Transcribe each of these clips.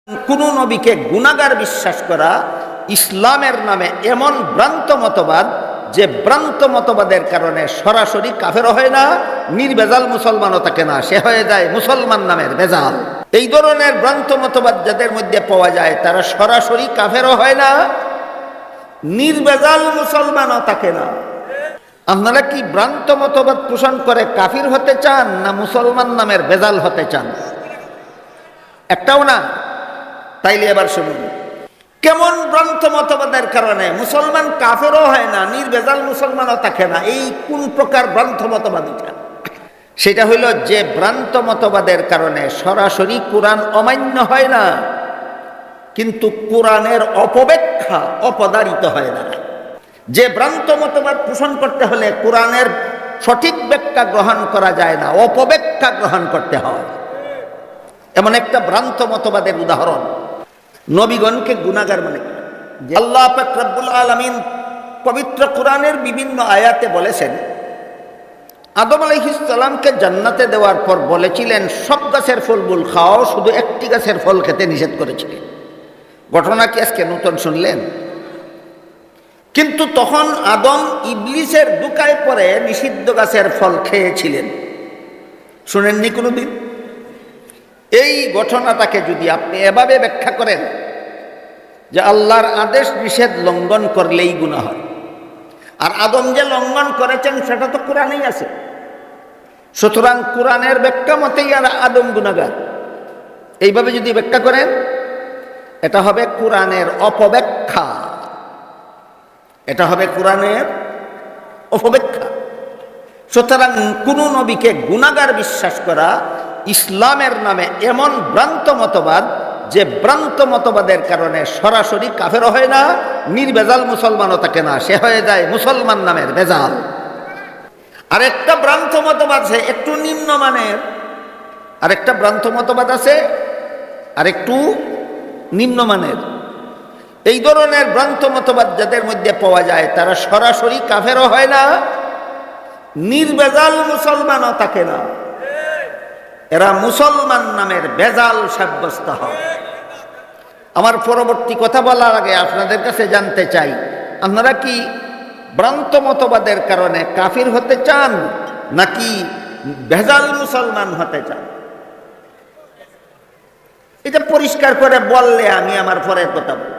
কোন নবীকে গুনাহগার বিশ্বাস করা ইসলামের নামে এমন ভ্রান্ত মতবাদ, যে ভ্রান্ত মতবাদের কারণে সরাসরি কাফের হয় না, নির্ভেজাল মুসলমানও থাকে না, সে হয়ে যায় মুসলমান নামের ভেজাল। এই ধরনের ভ্রান্ত মতবাদ যাদের মধ্যে পাওয়া যায় তারা সরাসরি কাফেরও হয় না, নির্ভেজাল মুসলমানও থাকে না। আপনারা কি ভ্রান্ত মতবাদ পোষণ করে কাফির হতে চান, না মুসলমান নামের ভেজাল হতে চান? একটাও না। তাইলে এবার শুনুন, কেমন ভ্রান্ত মতবাদের কারণে মুসলমান কাফেরও হয় না, নির্ভেজাল মুসলমানও থাকে না? এই কোন প্রকার ভ্রান্ত মতবাদ এটা? সেটা হইল যে ভ্রান্ত মতবাদের কারণে সরাসরি কোরআন অমান্য হয় না, কিন্তু কোরআনের অপব্যাখ্যা অপদারিত হয় না। যে ভ্রান্ত মতবাদ পোষণ করতে হলে কোরআনের সঠিক ব্যাখ্যা গ্রহণ করা যায় না, অপব্যাখ্যা গ্রহণ করতে হয়। এমন একটা ভ্রান্ত মতবাদের উদাহরণ, নবীগণকে গুনাহগার মনে করে। আল্লাহ পাক রব্বুল আলামিন পবিত্র কোরআনের বিভিন্ন আয়াতে বলেছেন, আদম আলাইহিস সালামকে জান্নাতে দেওয়ার পর বলেছিলেন সব গাছের ফলমূল খাও, শুধু একটি গাছের ফল খেতে নিষেধ করেছিলেন। ঘটনা কি আজকে নতুন শুনলেন? কিন্তু তখন আদম ইবলিসের দুকায় পড়ে নিষিদ্ধ গাছের ফল খেয়েছিলেন। শুনেননি কোনোদিন? এই ঘটনাটাকে যদি আপনি এভাবে ব্যাখ্যা করেন যে আল্লাহর আদেশ নিষেধ লঙ্ঘন করলেই গুনাহ হয়, আর আদম যে লঙ্ঘন করেছেন সেটা তো কোরআনেই আছে, সুতরাং কোরআনের ব্যাখ্যা মতেই আর আদম গুনাহগার, এইভাবে যদি ব্যাখ্যা করেন এটা হবে কোরআনের অপব্যাখ্যা, এটা হবে কোরআনের অপব্যাখ্যা। সুতরাং কোন নবীকে গুনাহগার বিশ্বাস করা ইসলামের নামে এমন ভ্রান্ত মতবাদ, যে ভ্রান্ত মতবাদের কারণে সরাসরি কাফেরও হয় না, নির্ভেজাল মুসলমানও থাকে না, সে হয়ে যায় মুসলমান নামের ভেজাল। আরেকটা ভ্রান্ত মতবাদ আছে একটু নিম্নমানের, আরেকটা ভ্রান্ত মতবাদ আছে আরেকটু নিম্নমানের। এই ধরনের ভ্রান্ত মতবাদ যাদের মধ্যে পাওয়া যায় তারা সরাসরি কাফেরও হয় না, নির্ভেজাল মুসলমানও থাকে না, এরা মুসলমান নামের ভেজাল সাব্যস্ত হয়। আমার পরবর্তী কথা বলার আগে আপনাদের কাছে জানতে চাই, আপনারা কি ভ্রান্ত মতবাদের কারণে কাফির হতে চান, নাকি ভেজাল মুসলমান হতে চান? এটা পরিষ্কার করে বললে আমি আমার পরের কথা বলব।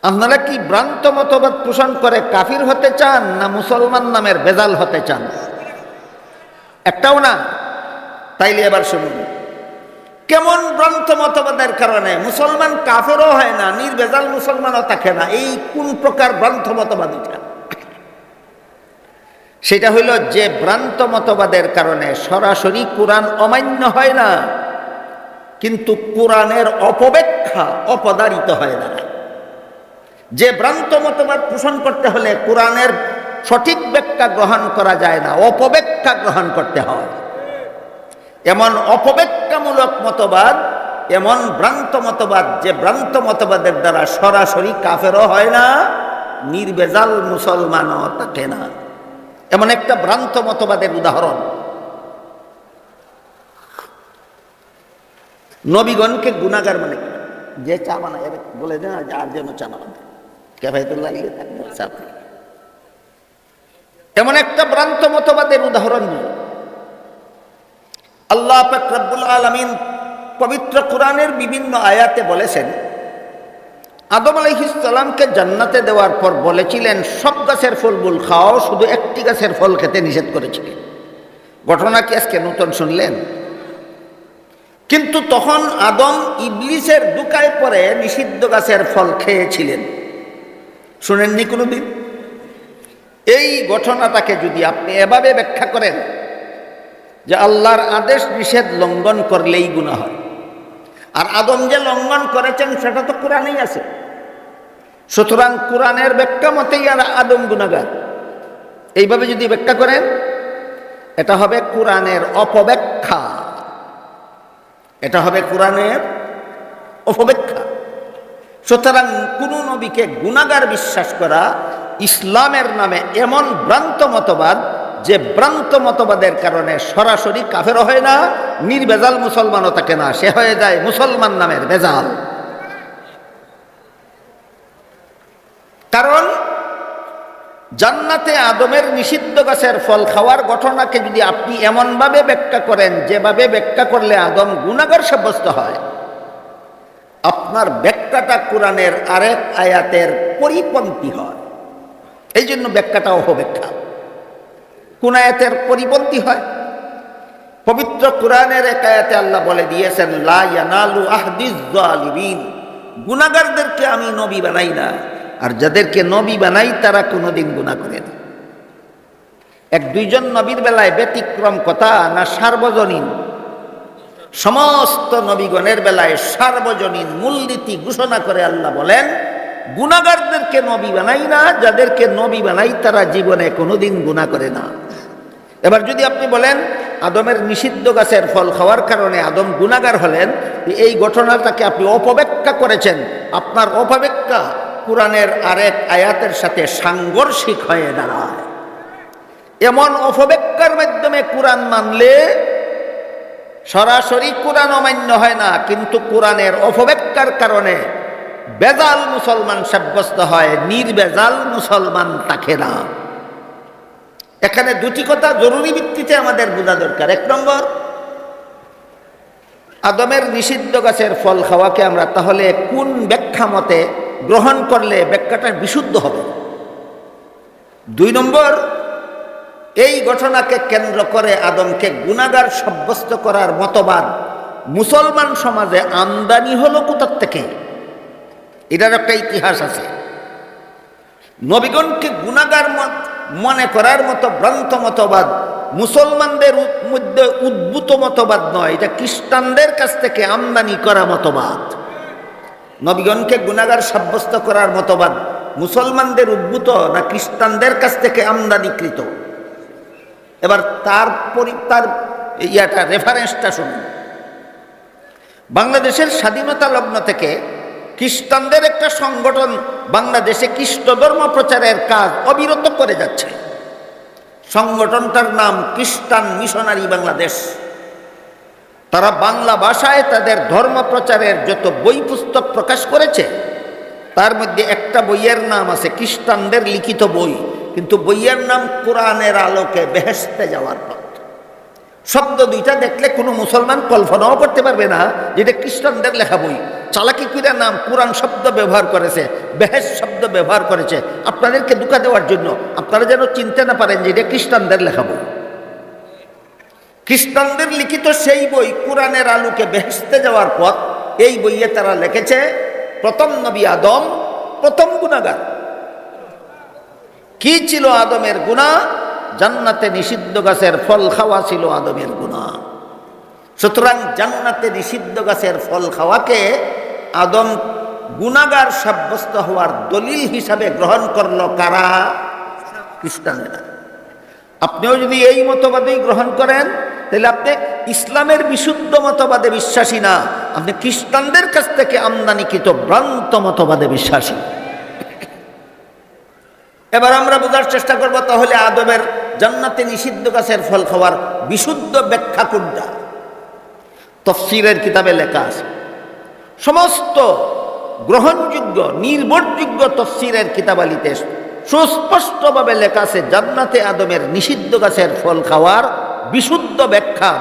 আপনারা কি ভ্রান্ত মতবাদ পোষণ করে কাফির হতে চান, না মুসলমান নামের ভেজাল হতে চান? একটাও না। তাইলে এবার শুনুন, কেমন ভ্রান্ত মতবাদের কারণে মুসলমান কাফেরও হয় না, নির্ভেজাল মুসলমানও থাকে না? এই কোন প্রকার ভ্রান্ত মতবাদ এটা? সেটা হইল যে ভ্রান্ত মতবাদের কারণে সরাসরি কোরআন অমান্য হয় না, কিন্তু কোরআনের অপব্যাখ্যা অপদারিত হয় না। যে ভ্রান্ত মতবাদ পোষণ করতে হলে কোরআনের সঠিক ব্যাখ্যা গ্রহণ করা যায় না, অপব্যাখ্যা গ্রহণ করতে হয়। এমন অপব্যাখ্যামূলক মতবাদ, এমন ভ্রান্ত মতবাদ, যে ভ্রান্ত মতবাদের দ্বারা সরাসরি কাফেরও হয় না, নির্ভেজাল মুসলমানও থাকে না। এমন একটা ভ্রান্ত মতবাদের উদাহরণ, নবীগণকে গুনাহগার মনে করে। যে চা বানায় বলে দেন আর যেন চা না বানায়, কেফায়েতুল্লাহ থাকবে। এমন একটা ভ্রান্ত মতবাদের উদাহরণ দিল আল্লাহ পাক রব্বুল আলামিন পবিত্র কোরআনের বিভিন্ন আয়াতে বলেছেন, আদম আলাইহিস সালামকে জান্নাতে দেওয়ার পর বলেছিলেন সব গাছের ফলমূল খাও, শুধু একটি গাছের ফল খেতে নিষেধ করেছিলেন। ঘটনা কি আজকে নতুন শুনলেন? কিন্তু তখন আদম ইবলিসের দুকায় পড়ে নিষিদ্ধ গাছের ফল খেয়েছিলেন। শুনেননি কোনোদিন? এই ঘটনাটাকে যদি আপনি এভাবে ব্যাখ্যা করেন যে আল্লাহর আদেশ নিষেধ লঙ্ঘন করলেই গুনাহ হয়, আর আদম যে লঙ্ঘন করেছেন সেটা তো কোরআনেই আছে, সুতরাং কোরআনের ব্যাখ্যা মতেই আর আদম গুনাহগার, এইভাবে যদি ব্যাখ্যা করেন এটা হবে কোরআনের অপব্যাখ্যা, এটা হবে কোরআনের অপব্যাখ্যা। সুতরাং কোন নবীকে গুনাহগার বিশ্বাস করা ইসলামের নামে এমন ভ্রান্ত মতবাদ, যে ভ্রান্ত মতবাদের কারণে সরাসরি কাফের হয় না, নির্ভেজাল মুসলমানও থাকে না, সে হয়ে যায় মুসলমান নামের ভেজাল। কারণ জান্নাতে আদমের নিষিদ্ধ গাছের ফল খাওয়ার ঘটনাকে যদি আপনি এমনভাবে ব্যাখ্যা করেন যেভাবে ব্যাখ্যা করলে আদম গুনাহগার সাব্যস্ত হয়, আপনার ব্যাখ্যাটা কোরআনের আরেক আয়াতের পরিপন্থী হয়। এই জন্য ব্যাখ্যাটা অপব্যাখ্যা। কোন আয়াতের পরিপন্থী হয়? পবিত্র কোরআনের এক আয়াতে আল্লাহ বলে দিয়েছেন, লা ইয়ানালু আহদিজ জালিমিন, গুনাহগারদেরকে আমি নবী বানাই না, আর যাদেরকে নবী বানাই তারা কোনোদিন গুনাহ করে না। এক দুইজন নবীর বেলায় ব্যতিক্রম কথা না সার্বজনীন? সমস্ত নবীগণের বেলায় সার্বজনীন মূলনীতি ঘোষণা করে আল্লাহ বলেন, গুনাহগারদেরকে নবী বানাই না, যাদেরকে নবী বানাই তারা জীবনে কোনোদিন গুনাহ করে না। এবার যদি আপনি বলেন আদমের নিষিদ্ধ গাছের ফল খাওয়ার কারণে আদম গুনাহগার হলেন, এই ঘটনাটাকে আপনি অপব্যাখ্যা করেছেন। আপনার অপব্যাখ্যা কোরআনের আরেক আয়াতের সাথে সাংঘর্ষিক হয়ে দাঁড়ায়। এমন অপব্যাখ্যার মাধ্যমে কোরআন মানলে সরাসরি কোরআন অমান্য হয় না, কিন্তু কোরআনের অপব্যাখ্যার কারণে বেজাল মুসলমান সাব্যস্ত হয়, নির্বেজাল মুসলমান থাকে না। এখানে দুটি কথা জরুরি ভিত্তিতে আমাদের বোঝা দরকার। এক নম্বর, আদমের নিষিদ্ধ গাছের ফল খাওয়াকে আমরা তাহলে কোন ব্যাখ্যা মতে গ্রহণ করলে ব্যাখ্যাটা বিশুদ্ধ হবে? দুই নম্বর, এই ঘটনাকে কেন্দ্র করে আদমকে গুনাহগার সাব্যস্ত করার মতবাদ মুসলমান সমাজে আমদানি হলো কোথার থেকে? এটার একটা ইতিহাস আছে। নবীগণকে গুনাহগার মনে করার মতো ভ্রান্ত মতবাদ মুসলমানদের মধ্যে উদ্ভূত মতবাদ নয়, এটা খ্রিস্টানদের কাছ থেকে আমদানি করা মতবাদ। নবীগণকে গুনাহগার সাব্যস্ত করার মতবাদ মুসলমানদের উদ্ভূত না খ্রিস্টানদের কাছ থেকে আমদানিকৃত? এবার তার রেফারেন্সটা শুনুন। বাংলাদেশের স্বাধীনতা লগ্ন থেকে খ্রিস্টানদের একটা সংগঠন বাংলাদেশে খ্রিস্ট ধর্ম প্রচারের কাজ অবিরত করে যাচ্ছে। সংগঠনটার নাম খ্রিস্টান মিশনারি বাংলাদেশ। তারা বাংলা ভাষায় তাদের ধর্ম প্রচারের যত বই পুস্তক প্রকাশ করেছে, তার মধ্যে একটা বইয়ের নাম আছে খ্রিস্টানদের লিখিত বই, কিন্তু বইয়ের নাম কোরআনের আলোকে বেহেশতে যাওয়ার পথ। শব্দ দুইটা দেখলে কোনো মুসলমান কল্পনাও করতে পারবে না যে এটা খ্রিস্টানদের লেখা বই। চালাকি করে নাম কোরআন শব্দ ব্যবহার করেছে, বেহেশ শব্দ ব্যবহার করেছে আপনাদেরকে ধোঁকা দেওয়ার জন্য, আপনারা যেন চিনতে না পারেন যে এটা খ্রিস্টানদের লেখা বই। খ্রিস্টানদের লিখিত সেই বই কোরআনের আলোকে বেহেশতে যাওয়ার পথ, এই বইয়ে তারা লিখেছে প্রথম নবী আদম প্রথম গুনাহগার। কি ছিল আদমের গুনাহ? জান্নাতে নিষিদ্ধ গাছের ফল খাওয়া ছিল আদমের গুনাহ। সুতরাং জান্নাতে নিষিদ্ধ গাছের ফল খাওয়াকে আদম গুনাহগার সাব্যস্ত হওয়ার দলিল হিসাবে গ্রহণ করলো কারা? খ্রিস্টানেরা। আপনিও যদি এই মতবাদেই গ্রহণ করেন তাহলে আপনি ইসলামের বিশুদ্ধ মতবাদে বিশ্বাসী না, আপনি খ্রিস্টানদের কাছ থেকে আমদানিকৃত ভ্রান্ত মতবাদে বিশ্বাসী। এবার আমরা বোঝার চেষ্টা করব তাহলে আদমের জান্নাতে নিষিদ্ধ গাছের ফল খাওয়ার বিশুদ্ধ ব্যাখ্যা কোনটা? তাফসীরের কিতাবে লেখা আছে। সমস্ত গ্রহণযোগ্য নির্ভরযোগ্য তাফসীরের কিতাবালিতে সুস্পষ্টভাবে লেখা আছে জান্নাতে আদমের নিষিদ্ধ গাছের ফল খাওয়ার বিশুদ্ধ ব্যাখ্যা।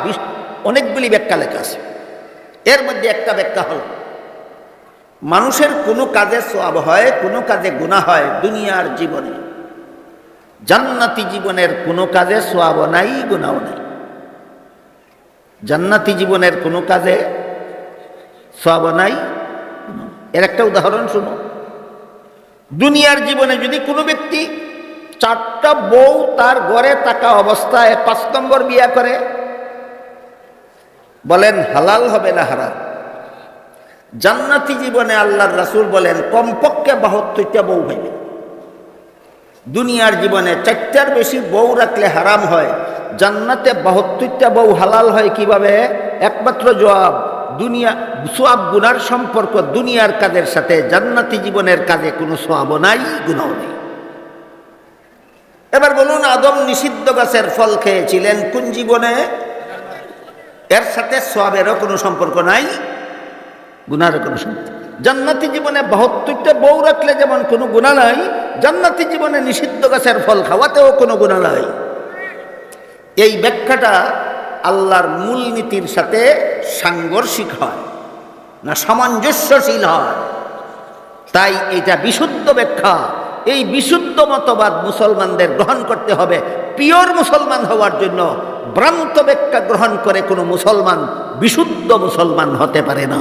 অনেকগুলি ব্যাখ্যা লেখা আছে। এর মধ্যে একটা ব্যাখ্যা হল, মানুষের কোনো কাজে সওয়াব হয়, কোনো কাজে গুনাহ হয় দুনিয়ার জীবনে। জান্নাতি জীবনের কোনো কাজে সওয়াব নাই, গুনাহ নাই। জান্নাতি জীবনের কোনো কাজে সওয়াব নাই। এর একটা উদাহরণ শুনো। দুনিয়ার জীবনে যদি কোনো ব্যক্তি 4টা বউ তার ঘরে থাকা অবস্থায় 5 নম্বর বিয়ে করে, বলেন হালাল হবে না হারাম? জান্নাতি জীবনে আল্লাহর রাসূল বলেন কমপক্ষে 72টা বউ হইবে। দুনিয়ার জীবনে 4টার বেশি বউ রাখলে হারাম হয়, জান্নাতে 72টা বউ হালাল হয় কিভাবে? একমাত্র জবাব, দুনিয়া সওয়াব গুনার সম্পর্ক দুনিয়ার কাজের সাথে, জান্নাতি জীবনের কাজে কোনো সওয়াব নাই, গুনাহ নেই। এবার বলুন, আদম নিষিদ্ধ গাছের ফল খেয়েছিলেন কোন জীবনে? এর সাথে সওয়াবেরও কোনো সম্পর্ক নাই, গুনারও কোনো সম্পর্ক। জান্নাতি জীবনে 72টা বউ রাখলে যেমন কোনো গুনাহ নাই, জান্নাতি জীবনে নিষিদ্ধ গাছের ফল খাওয়াতেও কোনো গুনাহ নাই। এই ব্যাখ্যাটা আল্লাহর মূলনীতির সাথে সাংঘর্ষিক হয় না, সামঞ্জস্যশীল হয়। তাই এটা বিশুদ্ধ ব্যাখ্যা। এই বিশুদ্ধ মতবাদ মুসলমানদের গ্রহণ করতে হবে। পিওর মুসলমান হওয়ার জন্য ভ্রান্ত ব্যাখ্যা গ্রহণ করে কোনো মুসলমান বিশুদ্ধ মুসলমান হতে পারে না।